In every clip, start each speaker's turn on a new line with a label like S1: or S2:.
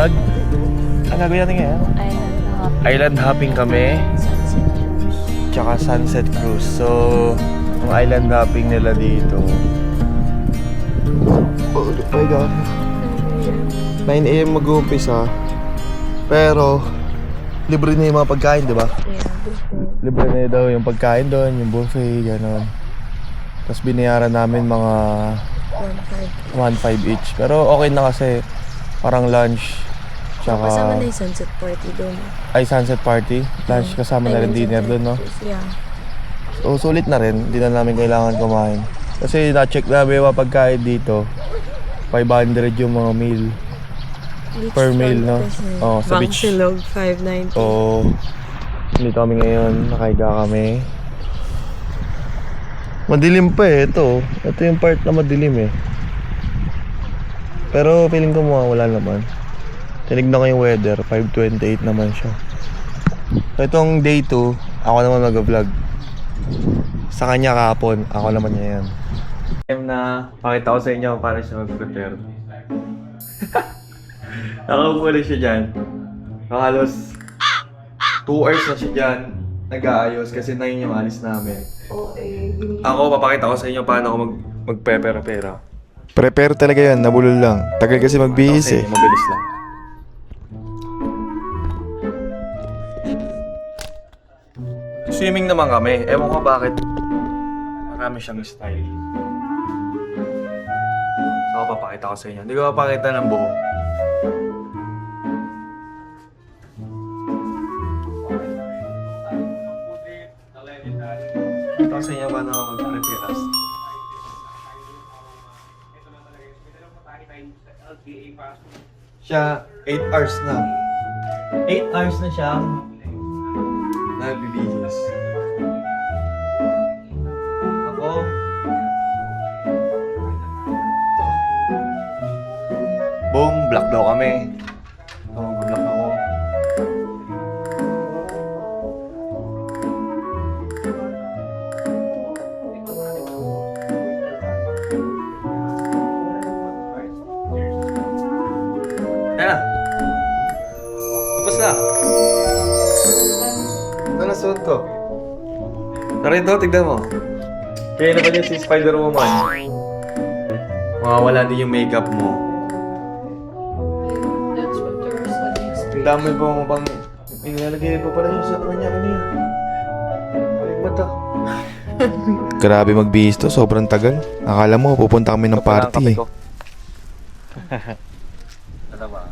S1: Ang gagawin natin ngayon?
S2: Island hopping.
S1: Island hopping kami.
S2: Sunset cruise.
S1: Tsaka sunset cruise. So, ang island hopping nila dito. Oh my God. 9 AM mag-uumpisa. Pero, libre na yung mga pagkain, di ba?
S2: Yeah, buffet.
S1: Libre na daw yung pagkain doon, yung buffet, gano'n. Tapos binayaran namin mga 1.5 each. Pero okay na kasi, parang lunch. Tsaka,
S2: Kasama na yung sunset party doon.
S1: ay sunset party. Lunch kasama na rin dinner doon, no?
S2: Yeah.
S1: So, sulit na rin. Hindi na namin kailangan kumain. Kasi na-check namin yung mga pagkain dito. 500 yung mga meal.
S2: Beach
S1: Per meal, no?
S2: kasi.
S1: Oh, sa beach.
S2: Bangsilog, 590.
S1: So, dito kami ngayon. Nakahiga kami. Madilim pa eh. Ito yung part na madilim eh. Pero feeling ko mawawala naman. Tinignan ko yung weather. 5:28 naman siya. So, itong day 2, ako naman mag-vlog. Sa kanya kahapon, ako naman niya yan. Time na pakita ko sa inyo para siya mag-prepare. Nakaupo na siya dyan. Halos 2 hours na siya dyan. Nag-aayos kasi 9 yung alis namin. Ako, papakita ko sa inyo paano ako mag-prepare. Prepare talaga yan, nabulol lang. Tagal kasi magbihis eh. Mabilis lang. Swimming naman kami. Ewan ko bakit marami siyang style. So, ako papakita ko sa inyo. Hindi ko papakita ng buo. Ito sa inyo paano ako mag-prepare. Siya, 8 hours na. 8 hours na siyang nagbibihis. Ako, boom, black daw kami. So, mag-black ako. Ayan na. Tapos na. Ito na suot ko. Tara ito, tignan mo. Kaya naman yun si Spider-Woman. Mawawala din yung makeup mo.
S2: That's what there is on next
S1: Ang dami pa mo pang... Ilalagay pa pala yun sa kanya. Ano yun? Balik ba ito? Grabe magbihis to, sobrang tagal. Akala mo, pupunta kami ng party eh.
S3: Ano ba?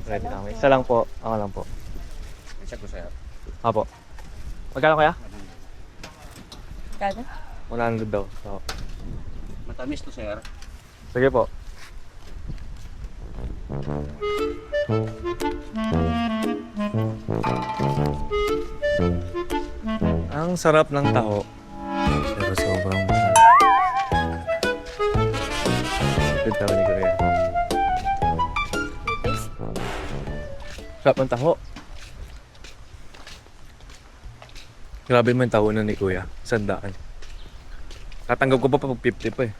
S1: Ready kami. Isa lang po. Ako lang po.
S3: Check ko sa'yo.
S1: Apo. Magkano kaya?
S2: Kada?
S1: 100 daw. So,
S3: Matamis to, sir.
S1: sige po. Ang sarap ng taho. Pero sobrang masarap. Good taho ni Korea. Sarap ng taho. Grabe naman yung taho na ni Kuya. Sandaan. Tatanggap ko pa pag 50 pa eh.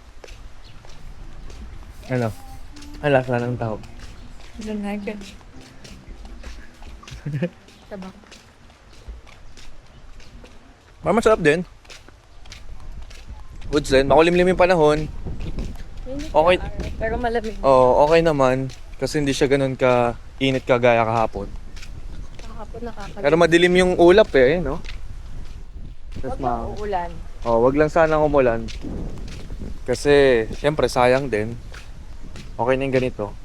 S1: Ano? Ang lasa ng taho.
S2: Lanagan. Tabak.
S1: Parang masarap din. Goods din. Makulimlim yung panahon. Okay.
S2: Pero malamig.
S1: Oo, okay naman. Kasi hindi siya ganun ka init kagaya kahapon.
S2: Kahapon nakakalit.
S1: Pero madilim yung ulap eh, no?
S2: Huwag lang uulan.
S1: Oh, wag lang sanang umulan. Kasi, siyempre, sayang din. Okay na yung ganito.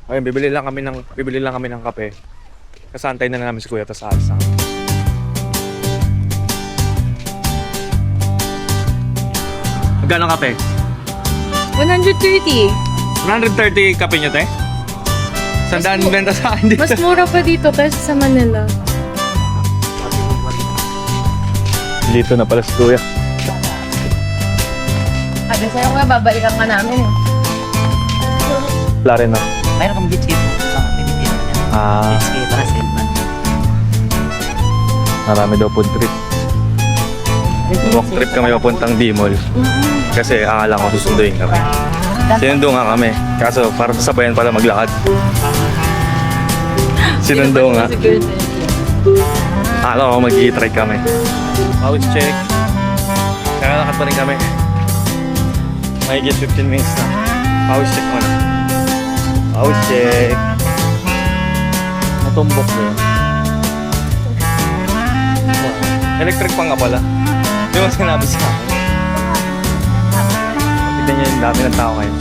S1: Ayun, bibili lang kami ng kape. Kasantay na namin si Kuya, tas aalis na kami. Magkano kape?
S2: 130.
S1: 130 kape nyo, te? Sandaan benta sa akin dito.
S2: Mas mura pa dito kaysa sa Manila.
S1: Dito na pala si Kuya.
S2: Sabi sa'yo nga, babalikan ka namin eh.
S1: Wala rin na.
S3: Mayroon kang beach dito. Tinitira niya.
S1: Ah,
S3: Beach kay para Selman.
S1: marami daw food trip. Walk trip kami papuntang D-Mall. Kasi akala ko susunduin kami. Sinundo nga kami. Kaso, para sasabayan pala maglakad. Sinundo nga. Akala ko mag-i-try kami. Pause check. Kakalakad pa rin kami. Mahigit 15 minutes na. Pause check muna. Pause check. Natumbok na yun. Electric pa nga pala. Hindi mo sinabi sa akin. Tignan nyo yung dami ng tao ngayon.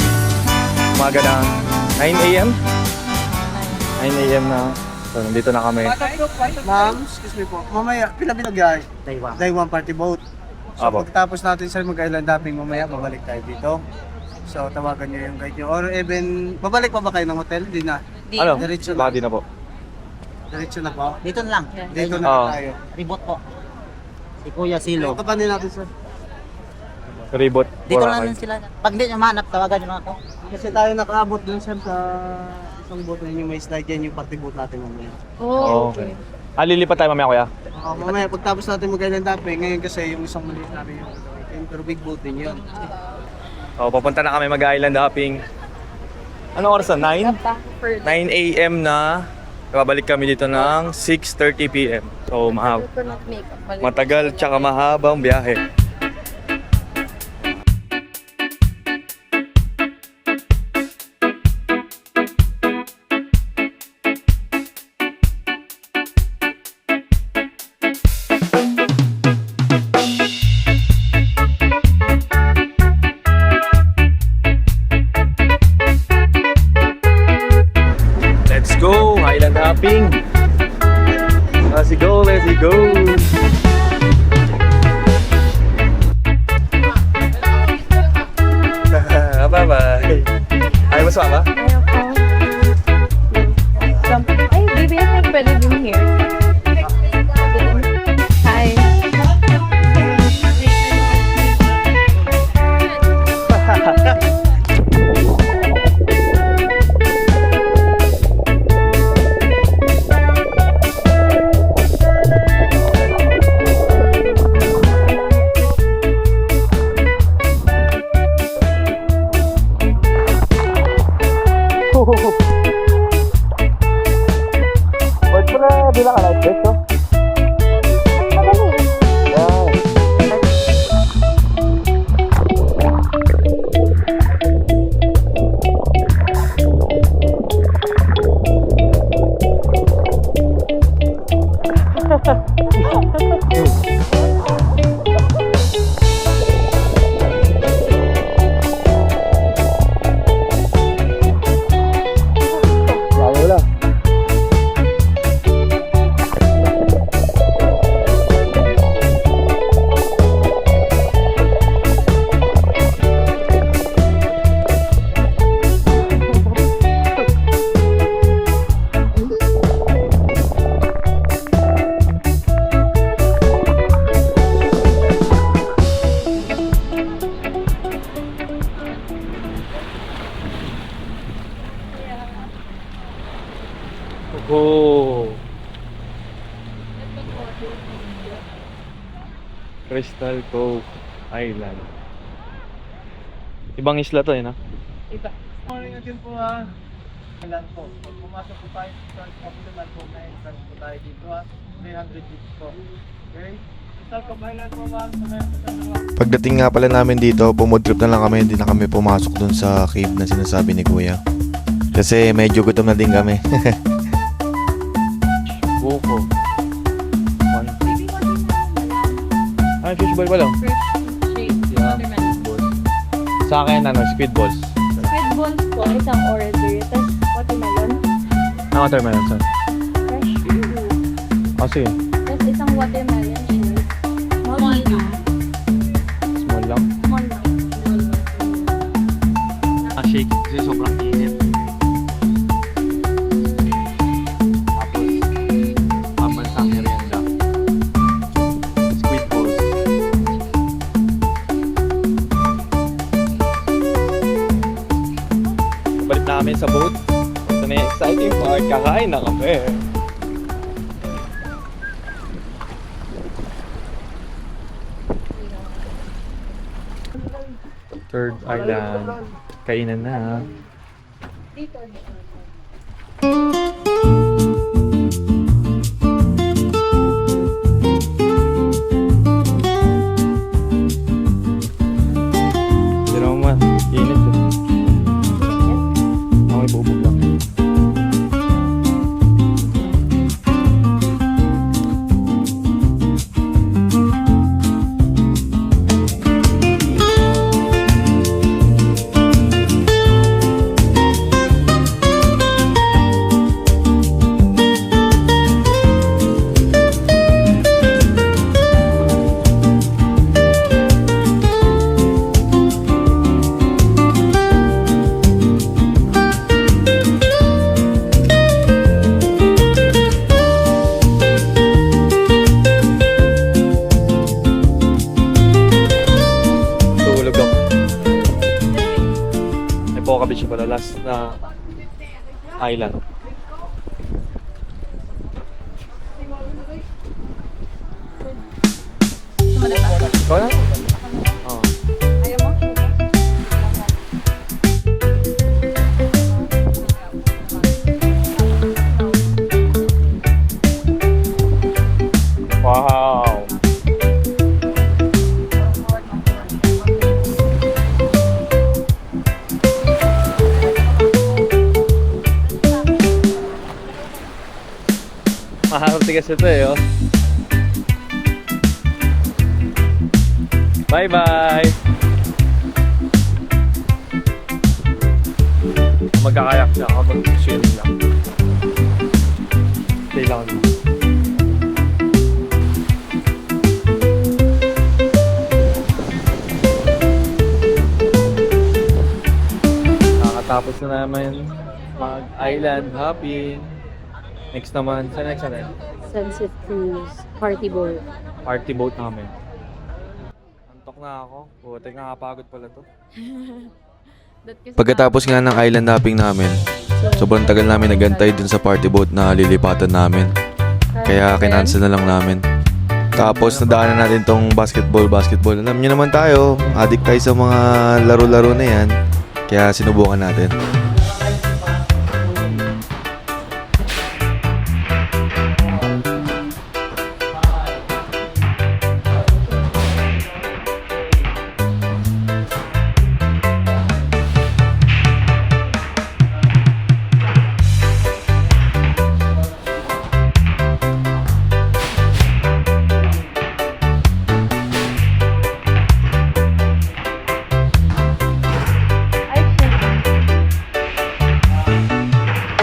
S1: Umaga ng 9 a.m. 9 a.m. na. So, nandito na kami.
S4: Ma'am, excuse me po. Mamaya, pinabinagay. Day 1 party boat. So
S1: Apo.
S4: pagkatapos natin sir mag-island hopping mamaya, babalik tayo dito. So tawagan niyo yung guide niyo. Or even, babalik pa ba kayo ng hotel? Hindi na.
S1: Ano?
S4: Diretso
S1: Baka
S4: na.
S1: di na po.
S4: Diretso na po.
S3: Dito na lang.
S4: Dito na
S1: Oo.
S4: tayo.
S3: Ribot po. Si Kuya
S4: So,
S3: Silo.
S4: kapanin natin sir.
S1: Ribot.
S3: Dito
S1: Boracay.
S3: lang sila. Pag di nyo mahanap, tawagan nyo lang ako.
S4: Kasi tayo nakaabot dun sir sa isang boat na yun, yung may slide yan, yung party boat natin mamaya.
S2: Oh,
S1: Okay.
S2: okay.
S1: Lilipat tayo mamaya kuya.
S4: Mamaya, pagtapos natin mag-island hopping, ngayon kasi yung isang maliit natin yung pero big boat din yun.
S1: Papunta na kami mag-island hopping. Anong oras na? 9? 9 a.m. na. Babalik kami dito ng 6:30 p.m. So, matagal tsaka mahabang biyahe. Let's go! Island hopping! Let's go! Let's go! Bye-bye! Ayaw mo sumama?
S2: Ayaw ko. Ay, baby, I think pwede din here. Hi.
S1: Ba't pala bilang ka like this, no? Wow! Layo lang. Oh. Crystal Cove Island. Ibang isla to, no?
S2: Iba.
S4: Morning again po ha. Kailan po? Pag pumasok po tayo sa Kapitan po, may entrance po tayo dito ha. 300 feet po. Okay? Crystal Cove Island po ma'am.
S5: Pagdating nga pala namin dito, pumodrip na lang kami, hindi na kami pumasok dun sa cave na sinasabi ni Kuya. Kasi medyo gutom na din kami.
S1: Buko. Ay, fishball pala. Yeah. Sa akin, squid balls.
S2: Squid balls po, isang order. Tapos watermelon.
S1: Watermelon, son.
S2: Fresh.
S1: Oh, sige.
S2: Tapos isang watermelon. Small lang.
S1: Small lang.
S2: Small lang.
S3: Shake. Kasi sobrang init.
S1: Tapos, pambansang merienda. Squid balls. Balik na kami sa boat. Ito na yung exciting part. Kakain na kami. Third island. Kainan na.
S2: Dito.
S1: Hindi naman man. Init eh. Ako may bubog lang. Tulog ako. May Poca Beach pala, last na island. Ikaw na? Oo.
S2: Ayaw mo?
S1: Wow! Maharte kasi ito eh, oh. Bye-bye! Magkakayak siya kapag swimming lang. Stay lang. Nakatapos na naman mag-island hopping. Next naman, saan next natin?
S2: Sunset Cruise. Party boat.
S1: Party boat namin. Antok na ako. Puti, nakapagod pala to.
S5: Pagkatapos nga ng island hopping namin, sobrang tagal namin nagantay dun sa party boat na lilipatan namin. Kaya kinansel na lang namin. Tapos nadaanan natin tong basketball. Alam niyo naman tayo, addict tayo sa mga laro-laro na yan. Kaya sinubukan natin.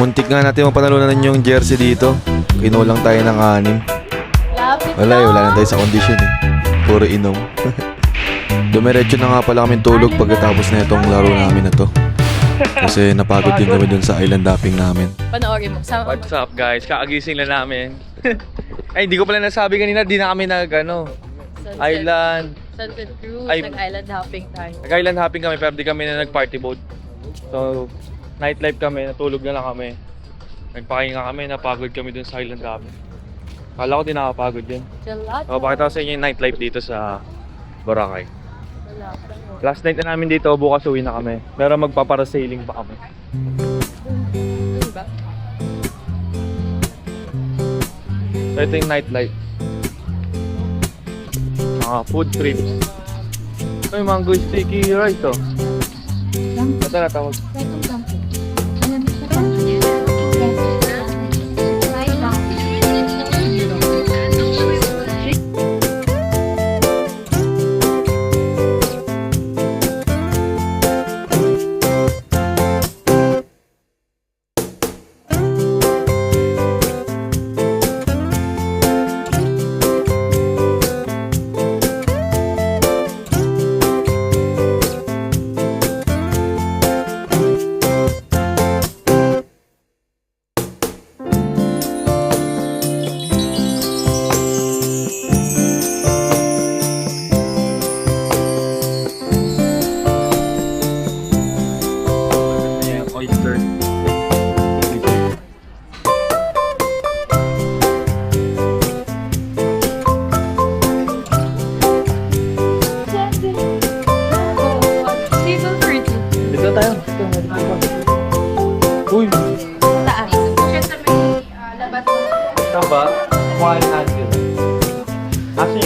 S5: Muntik nga natin mapanalunan yung jersey dito. Kinulang tayo ng 6.
S2: Lapit
S5: Wala na tayo sa condition eh. Puro inom. Dumiretso na nga pala kami tulog pagkatapos na itong laro namin na to. Kasi napagod din kami dun sa island hopping namin.
S2: Panoorin mo.
S1: What's up guys? Kakagising lang namin. Ay, hindi ko pala nasabi kanina, di na kami island.
S2: Sunset Cruise.
S1: Ay-
S2: Nag-island hopping tayo.
S1: Nag-island hopping kami pero di kami na nag-party boat. So, nightlife kami, natulog na lang kami. Nagpahinga kami, napagod kami dun sa island hopping. Kala ko din nakapagod din.
S2: Gelato.
S1: So, pakita ko sa inyo yung nightlife dito sa Boracay.
S2: Wala pa.
S1: Last night na namin dito, bukas uwi na kami. Pero magpaparasailing pa kami.
S2: Ano ba?
S1: So, ito yung nightlife. Mga food trips. Ito yung mango sticky rice, oh. Ito na tawag.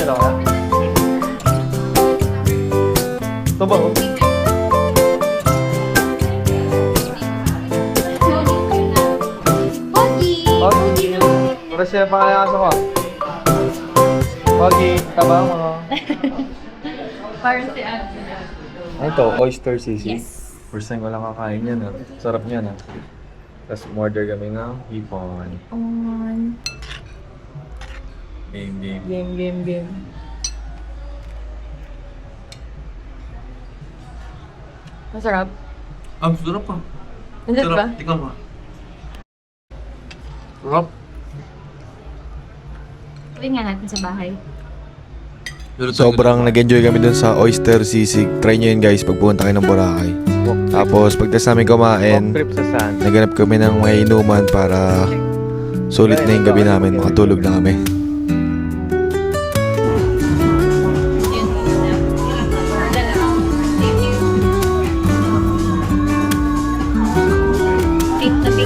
S1: lang ha? Ito ba oh?
S2: Pogi!
S1: Pogi! Para siya pangalas ako. Pogi, tabang mo.
S2: Parang si Ate.
S1: Ano to? Oyster sisig?
S2: Yes.
S1: First time ko lang kakain yan. Sarap niyan ah. Tapos order kami ng hipon.
S2: On.
S1: Game.
S2: Game. Masarap.
S1: Ang sarap pa.
S2: Nandun ba?
S1: Tingnan mo. Sarap.
S2: Uwi nga natin sa bahay.
S5: Sobrang nag-enjoy kami dun sa oyster sisig. Try nyo yun guys pag pumunta kayo ng Boracay. Tapos pagtas namin kumain,
S1: Trip sa sand.
S5: naganap kami ng mga inuman para sulit na yung gabi namin. Makatulog na kami.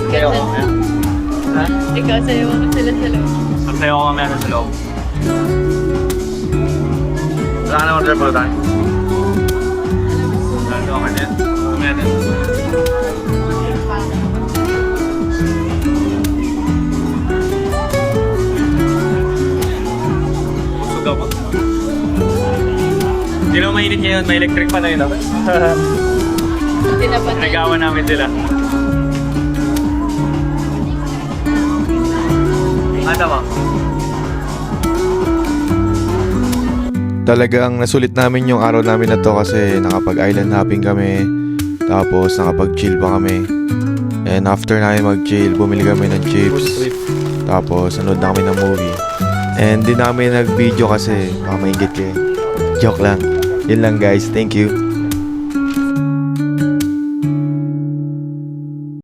S1: Kayo ko mamaya. Ha?
S2: Ikaw, sa'yo ako sila sa loob.
S1: Sasayo ko mamaya sa loob. Wala ka na order pa tayo? Ano ka din? Mamaya din. Busog ako. Hindi naman mainit ngayon, may electric pa na yun.
S2: Tinapatay.
S1: Nagawa namin sila. Ano ba?
S5: Talagang nasulit namin yung araw namin na to kasi nakapag-island hopping kami. Tapos nakapag-chill pa kami. And after namin mag-chill, bumili kami ng chips. Tapos nanood na kami ng movie. And di namin nag-video kasi baka maingit kayo. Joke lang. Yun lang guys. Thank you.